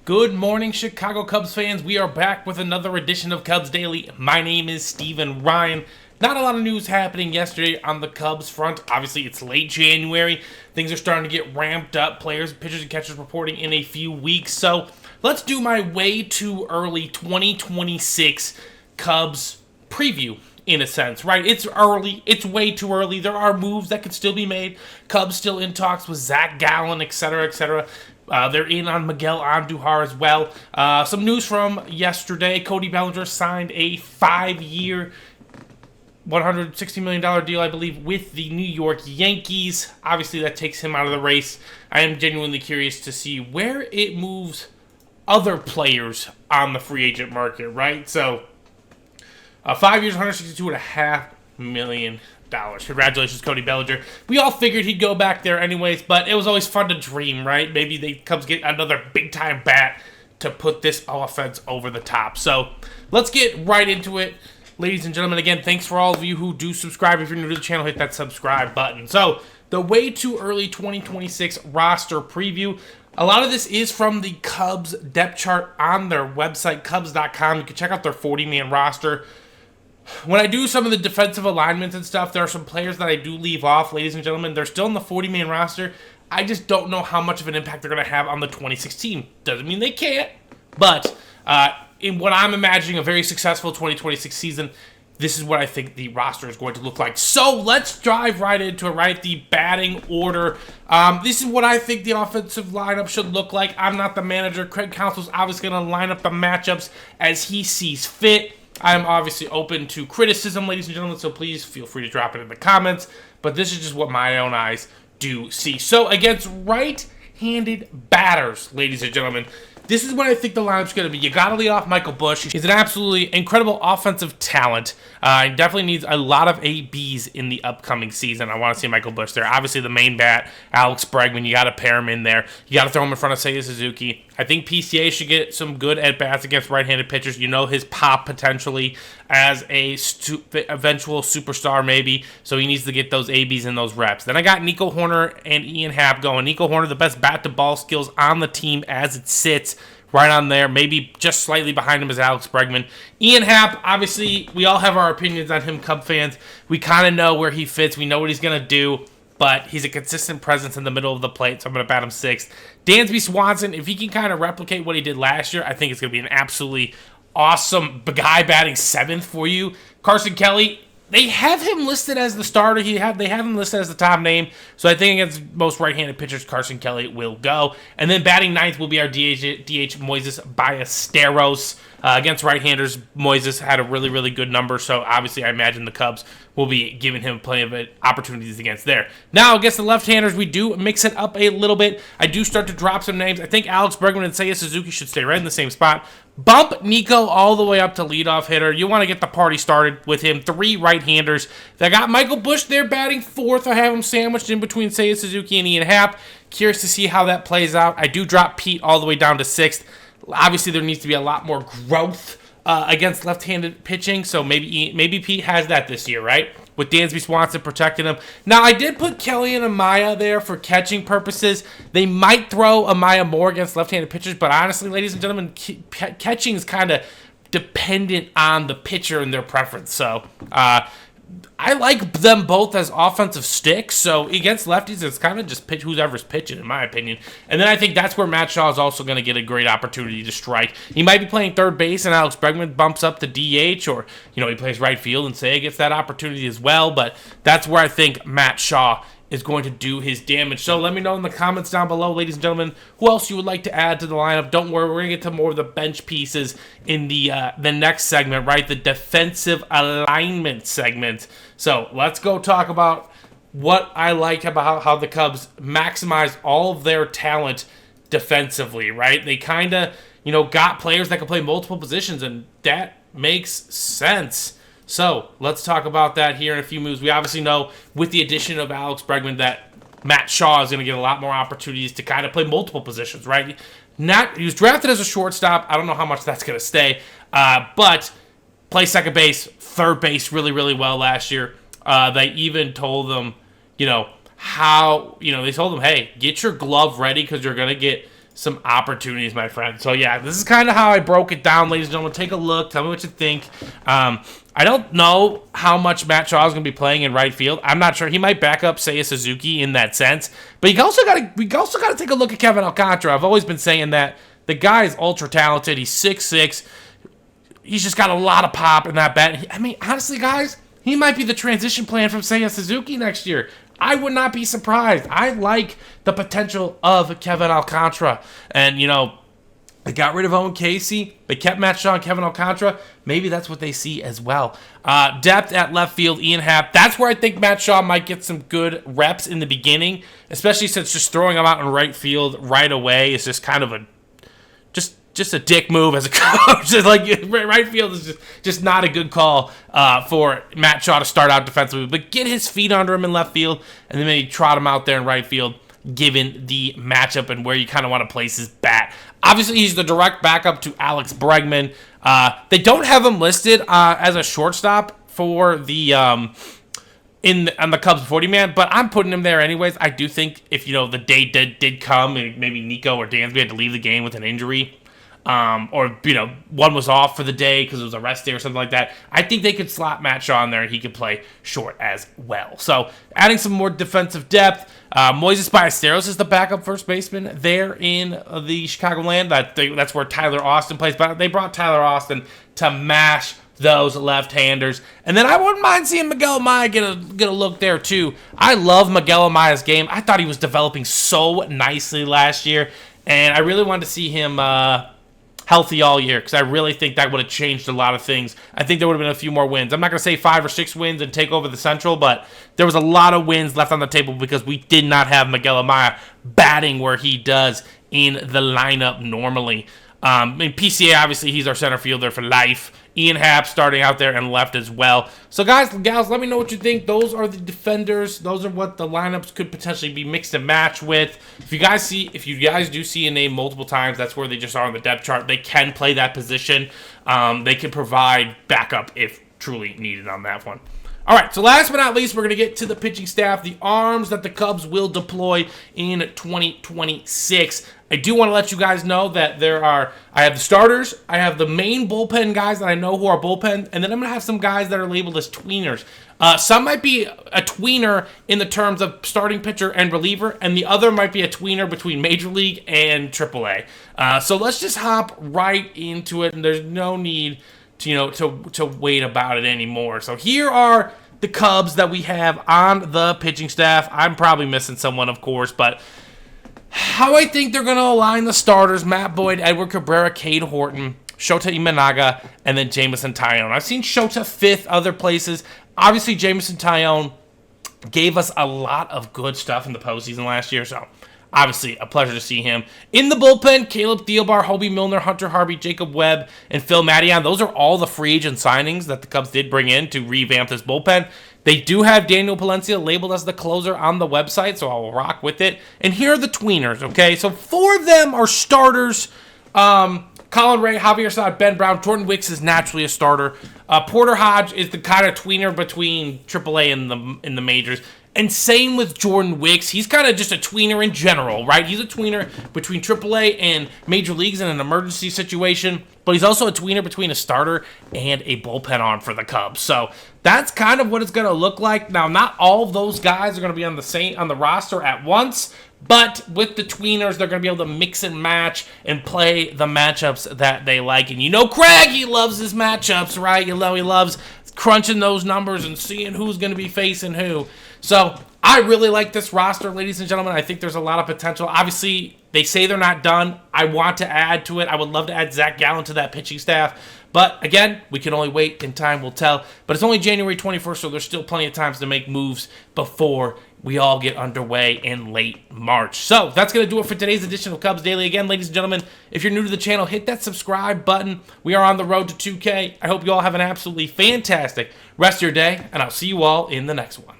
Good morning, Chicago Cubs fans. We are back with another edition of Cubs Daily. My name is Steven Ryan. Not a lot of news happening yesterday on the Cubs front. Obviously, it's late January. Things are starting to get ramped up. Players, pitchers, and catchers reporting in a few weeks. So let's do my way too early 2026 Cubs preview. In a sense, right? It's early. It's way too early. There are moves that could still be made. Cubs still in talks with Zach Gallen, etc., etc. They're in on Miguel Andujar as well. Some news from yesterday. Cody Bellinger signed a 5-year, $160 million deal, I believe, with the New York Yankees. Obviously, that takes him out of the race. I am genuinely curious to see where it moves other players on the free agent market, right? So, 5 years, $162.5 million. Congratulations, Cody Bellinger. We all figured he'd go back there anyways, but it was always fun to dream, right? Maybe the Cubs get another big-time bat to put this offense over the top. So let's get right into it. Ladies and gentlemen, again, thanks for all of you who do subscribe. If you're new to the channel, hit that subscribe button. So the way too early 2026 roster preview. A lot of this is from the Cubs depth chart on their website, Cubs.com. You can check out their 40-man roster. When I do some of the defensive alignments and stuff, there are some players that I do leave off, ladies and gentlemen. They're still in the 40-man roster. I just don't know how much of an impact they're going to have on the 2016. Doesn't mean they can't, but in what I'm imagining a very successful 2026 season, this is what I think the roster is going to look like. So let's dive right into it, right? The batting order. This is what I think the offensive lineup should look like. I'm not the manager. Craig Counsell's obviously going to line up the matchups as he sees fit. I'm obviously open to criticism, ladies and gentlemen, so please feel free to drop it in the comments. But this is just what my own eyes do see. So against right-handed batters, ladies and gentlemen, this is what I think the lineup's going to be. You got to lead off Michael Busch. He's an absolutely incredible offensive talent. He definitely needs a lot of ABs in the upcoming season. I want to see Michael Busch there. Obviously, the main bat, Alex Bregman, you got to pair him in there. You got to throw him in front of Seiya Suzuki. I think PCA should get some good at-bats against right-handed pitchers. You know his pop potentially as a eventual superstar maybe, so he needs to get those ABs and those reps. Then I got Nico Hoerner and Ian Happ going. Nico Hoerner, the best bat-to-ball skills on the team as it sits. Right on there, maybe just slightly behind him is Alex Bregman. Ian Happ, obviously, we all have our opinions on him, Cub fans. We kind of know where he fits. We know what he's going to do, but he's a consistent presence in the middle of the plate, so I'm going to bat him 6th. Dansby Swanson, if he can kind of replicate what he did last year, I think it's going to be an absolutely awesome guy batting 7th for you. Carson Kelly, they have him listed as the starter. They have him listed as the top name. So I think against most right-handed pitchers, Carson Kelly will go. And then batting 9th will be our DH Moises Ballesteros. Against right-handers, Moises had a really, really good number. So obviously I imagine the Cubs will be giving him plenty of opportunities against there. Now against the left-handers, we do mix it up a little bit. I do start to drop some names. I think Alex Bregman and Seiya Suzuki should stay right in the same spot. Bump Nico all the way up to leadoff hitter. You want to get the party started with him. 3 right-handers. They got Michael Busch there batting 4th. I have him sandwiched in between Seiya Suzuki and Ian Happ. Curious to see how that plays out. I do drop Pete all the way down to 6th. Obviously, there needs to be a lot more growth against left-handed pitching, so maybe Pete has that this year, right? With Dansby Swanson protecting him. Now, I did put Kelly and Amaya there for catching purposes. They might throw Amaya more against left-handed pitchers, but honestly, ladies and gentlemen, catching is kind of dependent on the pitcher and their preference. So, I like them both as offensive sticks, so against lefties, it's kind of just pitch whoever's pitching, in my opinion. And then I think that's where Matt Shaw is also going to get a great opportunity to strike. He might be playing third base, and Alex Bregman bumps up to DH, or he plays right field, and Seiya gets that opportunity as well. But that's where I think Matt Shaw is going to do his damage. So let me know in the comments down below, ladies and gentlemen, who else you would like to add to the lineup. Don't worry, we're going to get to more of the bench pieces in the next segment, right? The defensive alignment segment. So let's go talk about what I like about how the Cubs maximize all of their talent defensively, right? They kind of, got players that can play multiple positions, and that makes sense. So let's talk about that here in a few moves. We obviously know with the addition of Alex Bregman that Matt Shaw is going to get a lot more opportunities to kind of play multiple positions, right? He was drafted as a shortstop. I don't know how much that's going to stay, but play second base, third base really, really well last year. They even told them, they told him, hey, get your glove ready because you're going to get some opportunities, my friend. So, yeah, this is kind of how I broke it down, ladies and gentlemen. Take a look. Tell me what you think. I don't know how much Matt Shaw is going to be playing in right field. I'm not sure. He might back up Seiya Suzuki in that sense. But we also got to take a look at Kevin Alcantara. I've always been saying that the guy is ultra talented. He's 6'6". He's just got a lot of pop in that bat. I mean, honestly, guys, he might be the transition plan from Seiya Suzuki next year. I would not be surprised. I like the potential of Kevin Alcantara. And, they got rid of Owen Casey. They kept Matt Shaw and Kevin Alcantara. Maybe that's what they see as well. Depth at left field, Ian Happ. That's where I think Matt Shaw might get some good reps in the beginning, especially since just throwing him out in right field right away is just kind of just a dick move as a coach. Right field is just not a good call for Matt Shaw to start out defensively. But get his feet under him in left field, and then maybe trot him out there in right field, given the matchup and where you kind of want to place his bat. Obviously, he's the direct backup to Alex Bregman. They don't have him listed as a shortstop for the on the Cubs 40-man, but I'm putting him there anyways. I do think if the day did come, and maybe Nico or Dansby had to leave the game with an injury, or one was off for the day because it was a rest day or something like that, I think they could slot Matt Shaw in there and he could play short as well. So adding some more defensive depth. Moises Ballesteros is the backup first baseman there in the Chicagoland. That's where Tyler Austin plays, but they brought Tyler Austin to mash those left-handers. And then I wouldn't mind seeing Miguel Amaya get a look there too. I love Miguel Amaya's game. I thought he was developing so nicely last year, and I really wanted to see him healthy all year, because I really think that would have changed a lot of things. I think there would have been a few more wins. I'm not going to say 5 or 6 wins and take over the Central, but there was a lot of wins left on the table because we did not have Miguel Amaya batting where he does in the lineup normally. In PCA, obviously, he's our center fielder for life. Ian Happ starting out there and left as well. So, guys and gals, let me know what you think. Those are the defenders. Those are what the lineups could potentially be mixed and matched with. If you guys do see a name multiple times, that's where they just are on the depth chart. They can play that position. They can provide backup if truly needed on that one. All right, so last but not least, we're going to get to the pitching staff, the arms that the Cubs will deploy in 2026. I do want to let you guys know that I have the starters, I have the main bullpen guys that I know who are bullpen, and then I'm going to have some guys that are labeled as tweeners. Some might be a tweener in the terms of starting pitcher and reliever, and the other might be a tweener between Major League and AAA. So let's just hop right into it, and there's no need to wait about it anymore. So here are the Cubs that we have on the pitching staff. I'm probably missing someone, of course, but how I think they're going to align the starters: Matt Boyd, Edward Cabrera, Cade Horton, Shota Imanaga, and then Jameson Taillon. I've seen Shota fifth other places. Obviously, Jameson Taillon gave us a lot of good stuff in the postseason last year, so obviously a pleasure to see him. In the bullpen, Caleb Thielbar, Hobie Milner, Hunter Harvey, Jacob Webb, and Phil Madian. Those are all the free agent signings that the Cubs did bring in to revamp this bullpen. They do have Daniel Palencia labeled as the closer on the website, so I'll rock with it. And here are the tweeners, okay? So 4 of them are starters. Colin Ray, Javier Assad, Ben Brown. Jordan Wicks is naturally a starter. Porter Hodge is the kind of tweener between AAA and in the majors. And same with Jordan Wicks. He's kind of just a tweener in general, right? He's a tweener between AAA and Major Leagues in an emergency situation, but he's also a tweener between a starter and a bullpen arm for the Cubs. So that's kind of what it's going to look like. Now, not all of those guys are going to be on the roster at once, but with the tweeners, they're going to be able to mix and match and play the matchups that they like. And Craig, he loves his matchups, right? He loves crunching those numbers and seeing who's going to be facing who. So I really like this roster, ladies and gentlemen. I think there's a lot of potential. Obviously, they say they're not done. I want to add to it. I would love to add Zach Gallen to that pitching staff. But again, we can only wait and time will tell. But it's only January 21st, so there's still plenty of times to make moves before we all get underway in late March. So that's going to do it for today's edition of Cubs Daily. Again, ladies and gentlemen, if you're new to the channel, hit that subscribe button. We are on the road to 2K. I hope you all have an absolutely fantastic rest of your day, and I'll see you all in the next one.